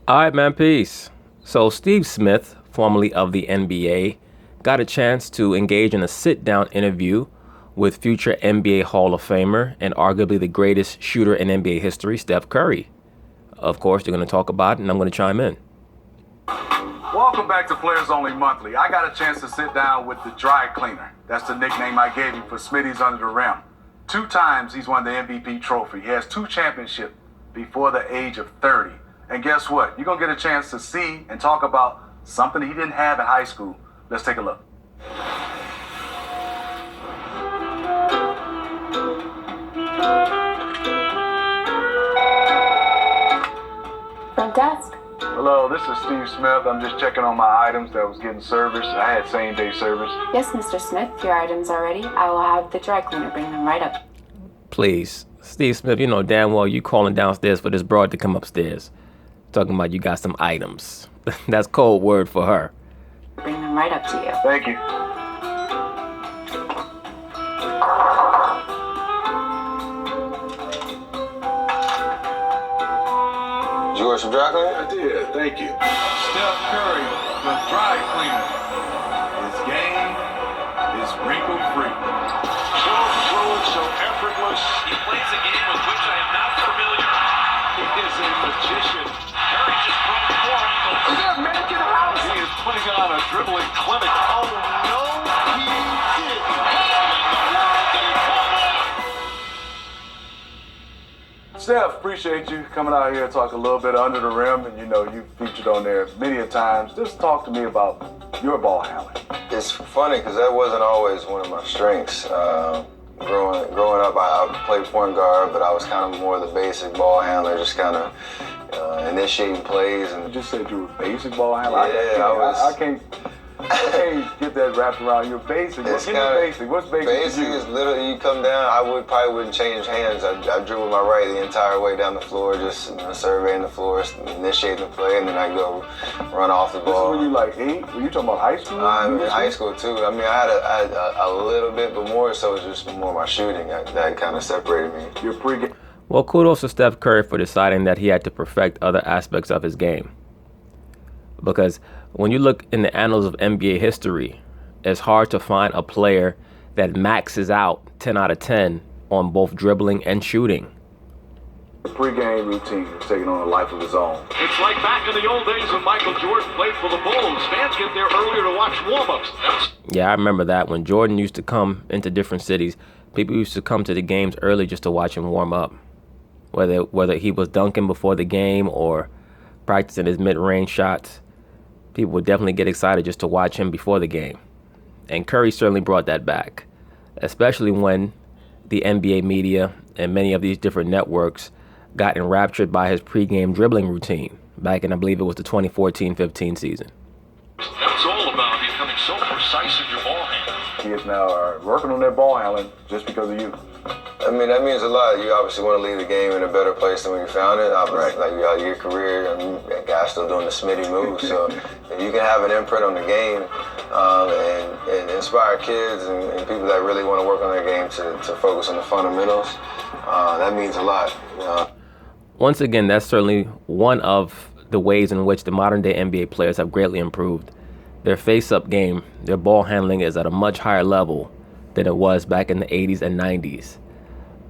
All right, man, peace. So, Steve Smith, formerly of the NBA, got a chance to engage in a sit down interview with future NBA Hall of Famer and arguably the greatest shooter in NBA history, Steph Curry. Of course, they're going to talk about it, and I'm going to chime in. Welcome back to Players Only Monthly. I got a chance to sit down with the dry cleaner. That's the nickname I gave him for Smitty's Under the Rim. 2 times he's won the MVP trophy. He has 2 championships before the age of 30. And guess what? You're going to get a chance to see and talk about something he didn't have in high school. Let's take a look. Front desk. Hello, this is Steve Smith. I'm just checking on my items that was getting serviced. I had same-day service. Yes, Mr. Smith, your items are ready. I will have the dry cleaner bring them right up. Please, Steve Smith, you know damn well you calling downstairs for this broad to come upstairs. Talking about you got some items. That's code word for her. Bring them right up to you. Thank you. Did you order some dry cleaner? I did, thank you. Steph Curry, the dry cleaner. His game is wrinkle-free. So fluid, so effortless. He plays a game with which I am not familiar. He is a magician. Curry just broke form. Is there a medic in the house? He is putting on a dribbling clinic. Oh, no, he didn't. Steph, appreciate you coming out here and talk a little bit under the rim, and you featured on there many a times. Just talk to me about your ball handling. It's funny because that wasn't always one of my strengths. Growing up, I played point guard, but I was kind of more the basic ball handler, just kind of initiating plays. You And just said you were basic ball handler. Yeah, I can't get that wrapped around. You're basic. It's Give me basic. What's basic? basic to you? is literally you come down. I probably wouldn't change hands. I dribble my right the entire way down the floor, just surveying the floor, initiating the play, and then I go run off the This is ball. when you like 8? Were you talking about high school? I'm in high school too. I mean, I had a little bit, but more so it's just more my shooting that kind of separated me. Your pregame. Well, kudos to Steph Curry for deciding that he had to perfect other aspects of his game. Because when you look in the annals of NBA history, it's hard to find a player that maxes out 10 out of 10 on both dribbling and shooting. The pregame routine is taking on a life of its own. It's like back in the old days when Michael Jordan played for the Bulls. Fans get there earlier to watch warm-ups. Yeah, I remember that when Jordan used to come into different cities, people used to come to the games early just to watch him warm up. Whether he was dunking before the game or practicing his mid-range shots, people would definitely get excited just to watch him before the game. And Curry certainly brought that back, especially when the NBA media and many of these different networks got enraptured by his pregame dribbling routine back in, I believe it was the 2014-15 season. That's all about becoming so precise in your ball handling. Kids now are working on their ball handling just because of you. I mean, that means a lot. You obviously want to leave the game in a better place than when you found it. Obviously, like your career, I mean, that guy's still doing the Smitty move. So if you can have an imprint on the game and inspire kids and people that really want to work on their game to focus on the fundamentals, that means a lot. Once again, that's certainly one of the ways in which the modern day NBA players have greatly improved. Their face-up game, their ball handling is at a much higher level than it was back in the 80s and 90s.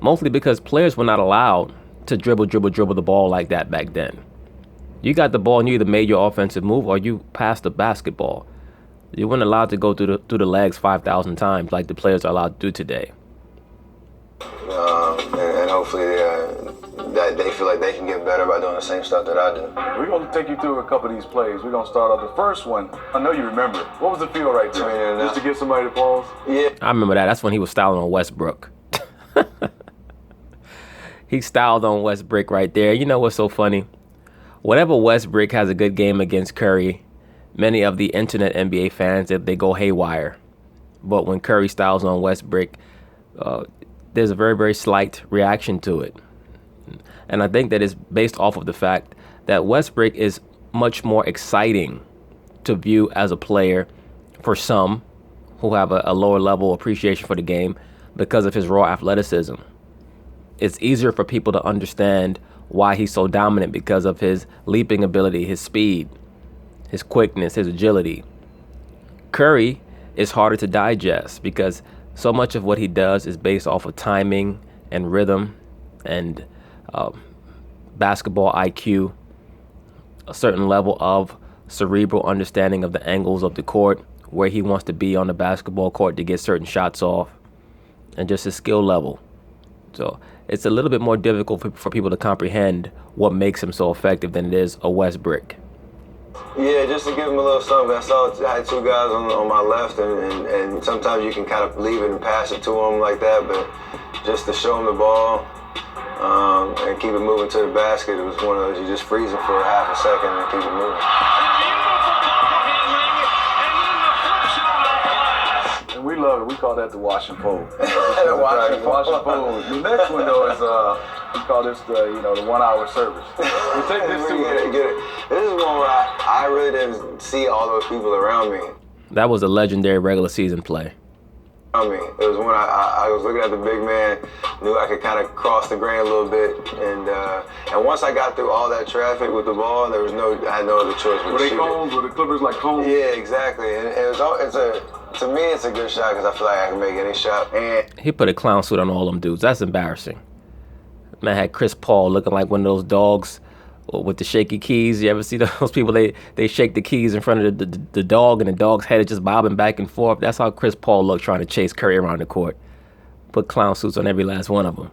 Mostly because players were not allowed to dribble the ball like that back then. You got the ball and you either made your offensive move or you passed the basketball. You weren't allowed to go through the legs 5,000 times like the players are allowed to do today. And hopefully that they feel like they can get better by doing the same stuff that I do. We're going to take you through a couple of these plays. We're going to start off the first one. I know you remember it. What was the feel right there? Just to get somebody to pause? Yeah. I remember that. That's when he was styling on Westbrook. He styled on Westbrook right there. You know what's so funny? Whenever Westbrook has a good game against Curry, many of the internet NBA fans, they go haywire. But when Curry styles on Westbrook, there's a very, very slight reaction to it. And I think that is based off of the fact that Westbrook is much more exciting to view as a player for some who have a lower level appreciation for the game because of his raw athleticism. It's easier for people to understand why he's so dominant, because of his leaping ability, his speed, his quickness, his agility. Curry is harder to digest because so much of what he does is based off of timing and rhythm and basketball IQ, a certain level of cerebral understanding of the angles of the court, where he wants to be on the basketball court to get certain shots off, and just his skill level. So it's a little bit more difficult for people to comprehend what makes him so effective than it is a Westbrook. Yeah, just to give him a little something. I had two guys on my left, and sometimes you can kind of leave it and pass it to him like that, but just to show him the ball and keep it moving to the basket, it was one of those, you just freeze him for a half a second and keep it moving. And we love it. We call that the wash and fold. Wash and fold. The next one though is we call this the 1 hour service. We take this to get it. This is one where I really didn't see all those people around me. That was a legendary regular season play. It was when I was looking at the big man, knew I could kind of cross the grain a little bit, and once I got through all that traffic with the ball, I had no other choice but to shoot it. Were the Clippers like cones? Yeah, exactly. And to me, it's a good shot because I feel like I can make any shot. And He put a clown suit on all them dudes. That's embarrassing. Man had Chris Paul looking like one of those dogs with the shaky keys. You ever see those people? They shake the keys in front of the dog, and the dog's head is just bobbing back and forth. That's how Chris Paul looked trying to chase Curry around the court. Put clown suits on every last one of them.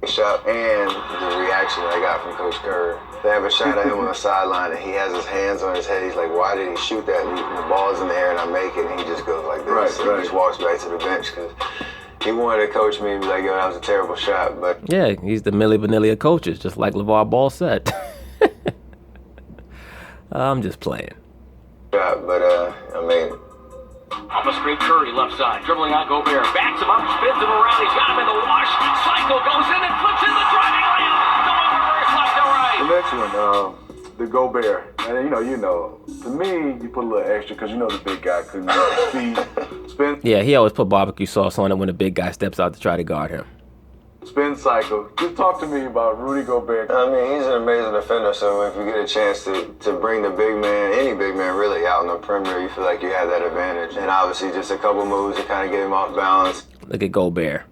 Shot and the reaction I got from Coach Kerr. They have a shot at him on the sideline, and he has his hands on his head. He's like, "Why did he shoot that?" And the ball's in the air, and I make it, and he just goes like this. Right. He just walks back to the bench because he wanted to coach me and be like, "Yo, that was a terrible shot." But Yeah, he's the Milli Vanilli of coaches, just like LeVar Ball said. I'm just playing. I mean. Off a straight Curry, left side, dribbling on Gobert, backs him up, spins him around, he's got him in the wash, cycle goes in and flips in the driving lane, going reverse left to right. The next one, the Gobert. And to me, you put a little extra because the big guy couldn't speed, spin. Yeah, he always put barbecue sauce on it when the big guy steps out to try to guard him. Spin cycle. Just talk to me about Rudy Gobert. I mean, he's an amazing defender, so if you get a chance to bring the big man, any big man really, out on the perimeter, you feel like you have that advantage. And obviously just a couple moves to kind of get him off balance. Look at Gobert.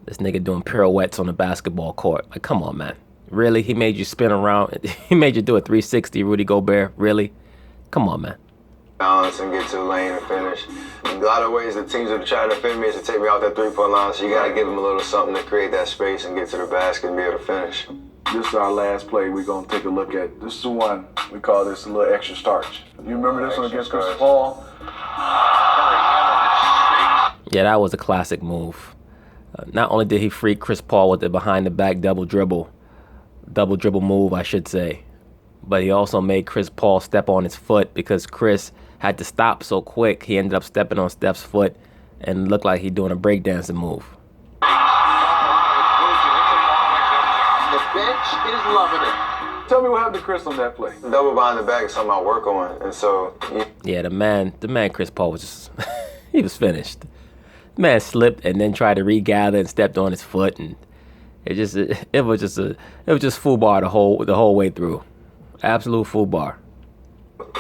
This nigga doing pirouettes on the basketball court. Like, come on, man. Really? He made you spin around? He made you do a 360, Rudy Gobert? Really? Come on, man. Balance and get to the lane and finish. In a lot of ways, the teams that are trying to defend me is to take me out that three-point line, so you got to give them a little something to create that space and get to the basket and be able to finish. This is our last play we're going to take a look at. This is the one, we call this a little extra starch. You remember this one against Chris Paul? Yeah, that was a classic move. Not only did he freak Chris Paul with the behind-the-back double dribble move, I should say, but he also made Chris Paul step on his foot because Chris had to stop so quick. He ended up stepping on Steph's foot and looked like he's doing a breakdancing move. The bench is loving it. Tell me what happened to Chris on that play. Double behind the back is something I work on, and so... Yeah, the man Chris Paul was just, he was finished. The man slipped and then tried to regather and stepped on his foot, and it was just full bar the whole way through. Absolute full bar.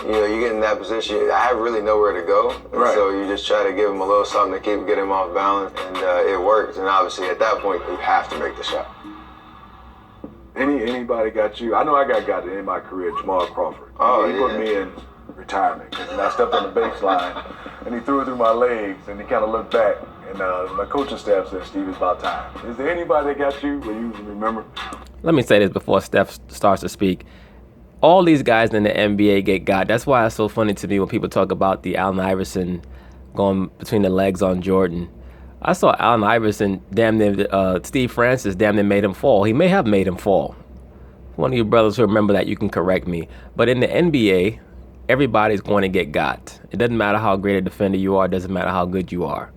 You get in that position, I have really nowhere to go. Right. So you just try to give him a little something to get him off balance, and it works. And obviously at that point, you have to make the shot. Anybody got you? I know I got in my career, Jamal Crawford. He put me in retirement. And I stepped on the baseline, and he threw it through my legs, and he kind of looked back. And my coaching staff said, "Steve, it's about time." Is there anybody that got you where you remember? Let me say this before Steph starts to speak. All these guys in the NBA get got. That's why it's so funny to me when people talk about the Allen Iverson going between the legs on Jordan. I saw Allen Iverson, Steve Francis damn near made him fall. He may have made him fall. One of you brothers who remember that, you can correct me. But in the NBA, everybody's going to get got. It doesn't matter how great a defender you are. It doesn't matter how good you are.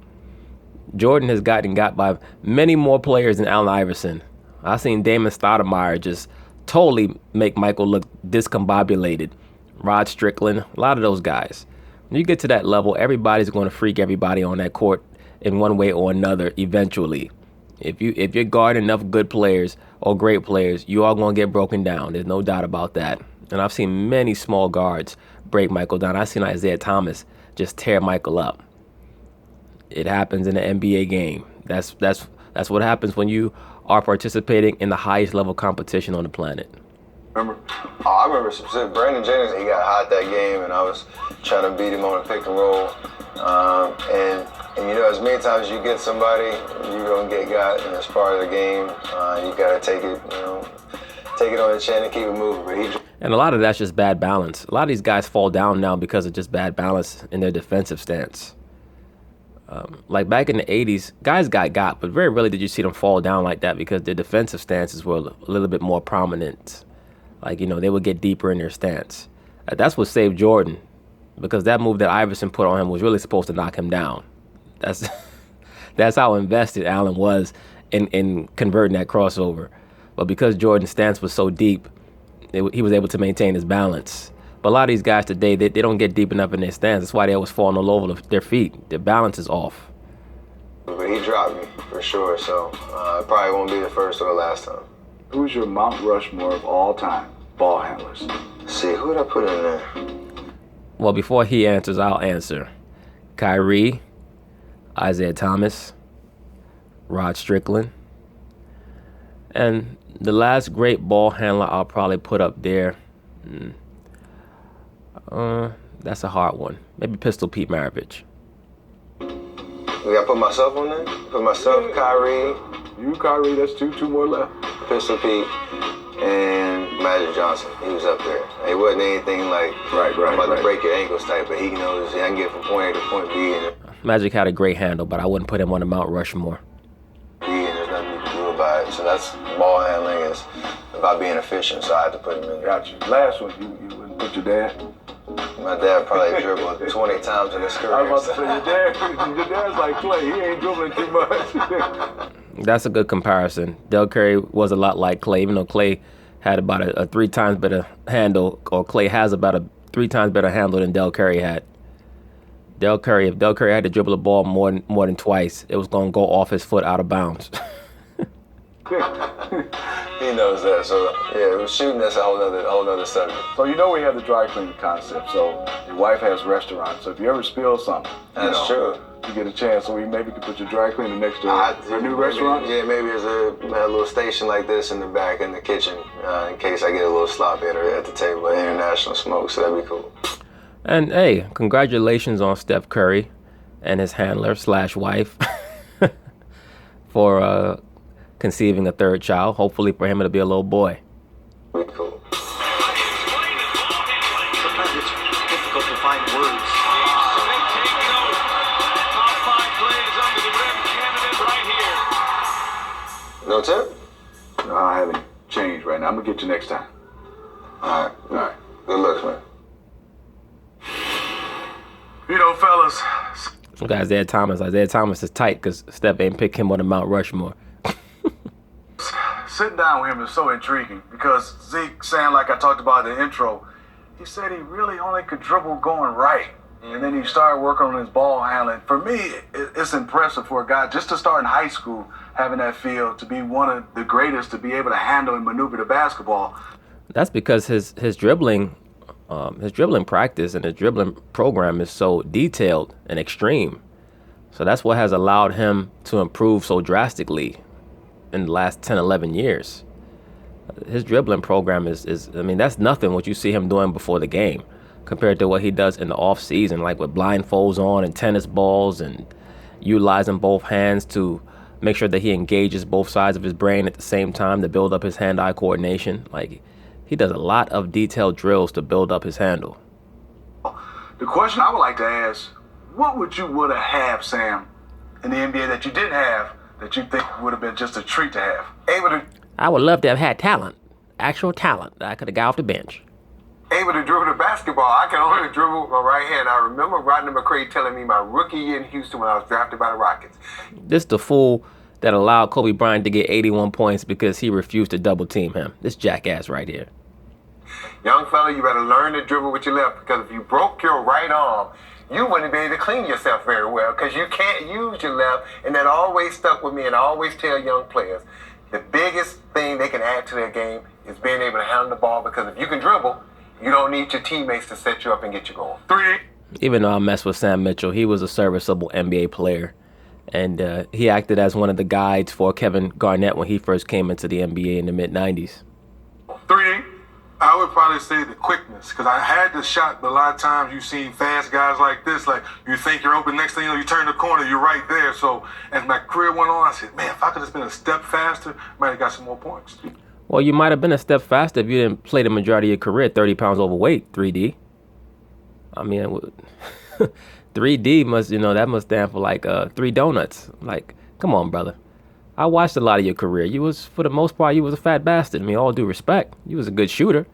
Jordan has gotten got by many more players than Allen Iverson. I've seen Damon Stoudemire just totally make Michael look discombobulated. Rod Strickland, a lot of those guys. When you get to that level, everybody's going to freak everybody on that court in one way or another eventually. If you're guarding enough good players or great players, you are going to get broken down. There's no doubt about that. And I've seen many small guards break Michael down. I've seen Isaiah Thomas just tear Michael up. It happens in the NBA game. That's what happens when you are participating in the highest level competition on the planet. Remember? Oh, I remember specific. Brandon Jennings, he got hot that game, and I was trying to beat him on a pick and roll. And you know, as many times as you get somebody, you're gonna get got, and it's part of the game. You gotta take it, take it on the chin and keep it moving. And a lot of that's just bad balance. A lot of these guys fall down now because of just bad balance in their defensive stance. Like back in the 80s, guys got, but very rarely did you see them fall down like that because their defensive stances were a little bit more prominent. Like, they would get deeper in their stance. That's what saved Jordan, because that move that Iverson put on him was really supposed to knock him down. That's how invested Allen was in converting that crossover. But because Jordan's stance was so deep, he was able to maintain his balance. But a lot of these guys today, they don't get deep enough in their stance. That's why they always falling all over their feet. Their balance is off. But he dropped me, for sure, so it probably won't be the first or the last time. Who's your Mount Rushmore of all time ball handlers? See, who did I put in there? Well, before he answers, I'll answer. Kyrie, Isaiah Thomas, Rod Strickland. And the last great ball handler I'll probably put up there, that's a hard one. Maybe Pistol Pete Maravich. We gotta put myself on there? Put myself, Kyrie. You, Kyrie, that's two more left. Pistol Pete, and Magic Johnson. He was up there. It wasn't anything like, I'm about to break your ankles type, but he knows I can get from point A to point B. And Magic had a great handle, but I wouldn't put him on the Mount Rushmore. and there's nothing you can do about it. So that's ball handling is about being efficient, so I had to put him in there. Got you. Last one, you wouldn't put your dad? My dad probably dribbled 20 times in his career. I was about to say, your dad's like Clay. He ain't dribbling too much. That's a good comparison. Del Curry was a lot like Clay, even though Clay had about a 3 times better handle, or Clay has about a 3 times better handle than Del Curry had. If Del Curry had to dribble the ball more than twice, it was going to go off his foot out of bounds. He knows that, so yeah, shooting, that's a whole nother subject. So we have the dry cleaning concept. So your wife has restaurants. So if you ever spill something, That's true. You get a chance. So we maybe could put your dry cleaner next to her new restaurant. Yeah, maybe there's a little station like this in the back in the kitchen in case I get a little sloppy at the table at International Smoke. So that'd be cool. And hey, congratulations on Steph Curry and his handler / wife for conceiving a 3rd child. Hopefully for him it'll be a little boy. Be cool. Sometimes it's difficult to find words. So they take note. Top 5 plays under the rim candidate right here. No tip? No, I haven't changed right now. I'm gonna get you next time. All right. Good luck, man. Fellas. Okay, Isaiah Thomas is tight because Steph ain't pick him on the Mount Rushmore. Sitting down with him is so intriguing because Zeke, saying like I talked about in the intro, he said he really only could dribble going right. And then he started working on his ball handling. For me, it's impressive for a guy just to start in high school, having that feel, to be one of the greatest, to be able to handle and maneuver the basketball. That's because his dribbling practice and his dribbling program is so detailed and extreme. So that's what has allowed him to improve so drastically in the last 10, 11 years. His dribbling program is that's nothing what you see him doing before the game compared to what he does in the off season, like with blindfolds on and tennis balls and utilizing both hands to make sure that he engages both sides of his brain at the same time to build up his hand-eye coordination. Like, he does a lot of detailed drills to build up his handle. The question I would like to ask, what would you have, Sam, in the NBA that you didn't have that you think would have been just a treat to have? I would love to have had talent, actual talent that I could have got off the bench. Able to dribble the basketball. I can only dribble with my right hand. I remember Rodney McCray telling me my rookie year in Houston when I was drafted by the Rockets. This the fool that allowed Kobe Bryant to get 81 points because he refused to double team him. This jackass right here. Young fella, you better learn to dribble with your left, because if you broke your right arm, you wouldn't be able to clean yourself very well because you can't use your left. And that always stuck with me, and I always tell young players, The biggest thing they can add to their game is being able to handle the ball, because if you can dribble, you don't need your teammates to set you up and get you going. 3. Even though I messed with Sam Mitchell, he was a serviceable NBA player. And he acted as one of the guides for Kevin Garnett when he first came into the NBA in the mid-90s. 3. I would probably say the quickness, because I had the shot, but a lot of times you've seen fast guys like this, like you think you're open, next thing you know, you turn the corner, you're right there. So as my career went on, I said, man, if I could have been a step faster, might have got some more points. Well, you might have been a step faster if you didn't play the majority of your career 30 pounds overweight, 3D. I mean, 3D must, that must stand for like 3 donuts. Like, come on, brother. I watched a lot of your career. You was, for the most part, you was a fat bastard. I mean, all due respect. You was a good shooter,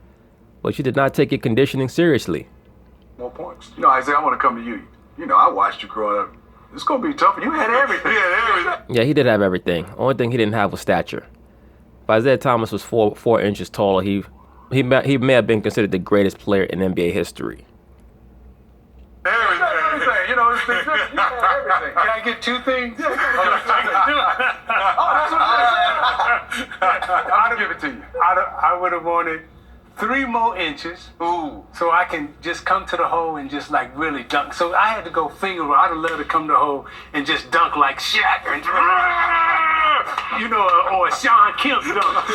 but you did not take your conditioning seriously. More points. Isaiah, I want to come to you. I watched you growing up. It's going to be tough. You had everything. Yeah, he did have everything. Only thing he didn't have was stature. If Isaiah Thomas was 4 inches taller, he may have been considered the greatest player in NBA history. Everything. You had everything. Can I get 2 things? Oh, that's what I said. I'll give it to you. I would have wanted 3 more inches. Ooh. So I can just come to the hole and just like really dunk. So I had to go finger roll. I'd have loved to come to the hole and just dunk like Shaq and or a Sean Kemp dunk.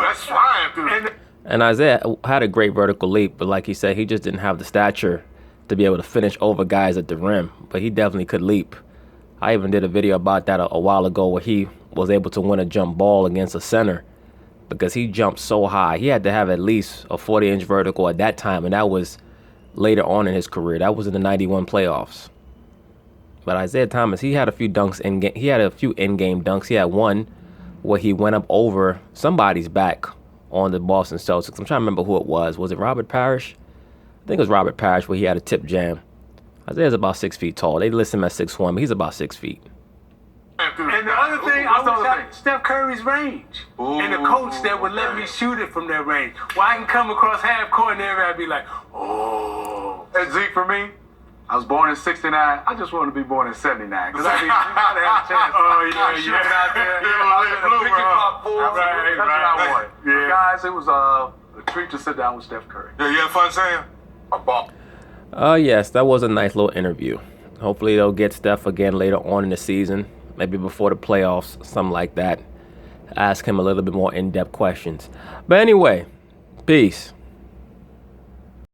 That's flying through. And Isaiah had a great vertical leap, but like he said, he just didn't have the stature to be able to finish over guys at the rim. But he definitely could leap. I even did a video about that a while ago where he was able to win a jump ball against a center because he jumped so high. He had to have at least a 40-inch vertical at that time, and that was later on in his career. That was in the 91 playoffs. But Isaiah Thomas, he had a few dunks in game. He had a few in-game dunks. He had one where he went up over somebody's back on the Boston Celtics. I'm trying to remember who it was. Was it Robert Parrish? I think it was Robert Parrish where he had a tip jam. Isaiah's about 6 feet tall. They list him at 6'1", but he's about 6 feet. And the other thing, I was at Steph Curry's range. And the coach that would let me shoot it from that range. Well, I can come across half court and everybody be like, oh. And Zeke, for me, I was born in 69. I just wanted to be born in 79. Because I mean, you gotta have a chance. Shooting out there. Pick and pop fours. That's what I wanted. Yeah. Guys, it was a treat to sit down with Steph Curry. Yeah, you had fun, Sam? A ball. Yes, that was a nice little interview. Hopefully they'll get Steph again later on in the season, maybe before the playoffs, something like that. Ask him a little bit more in-depth questions. But anyway, peace.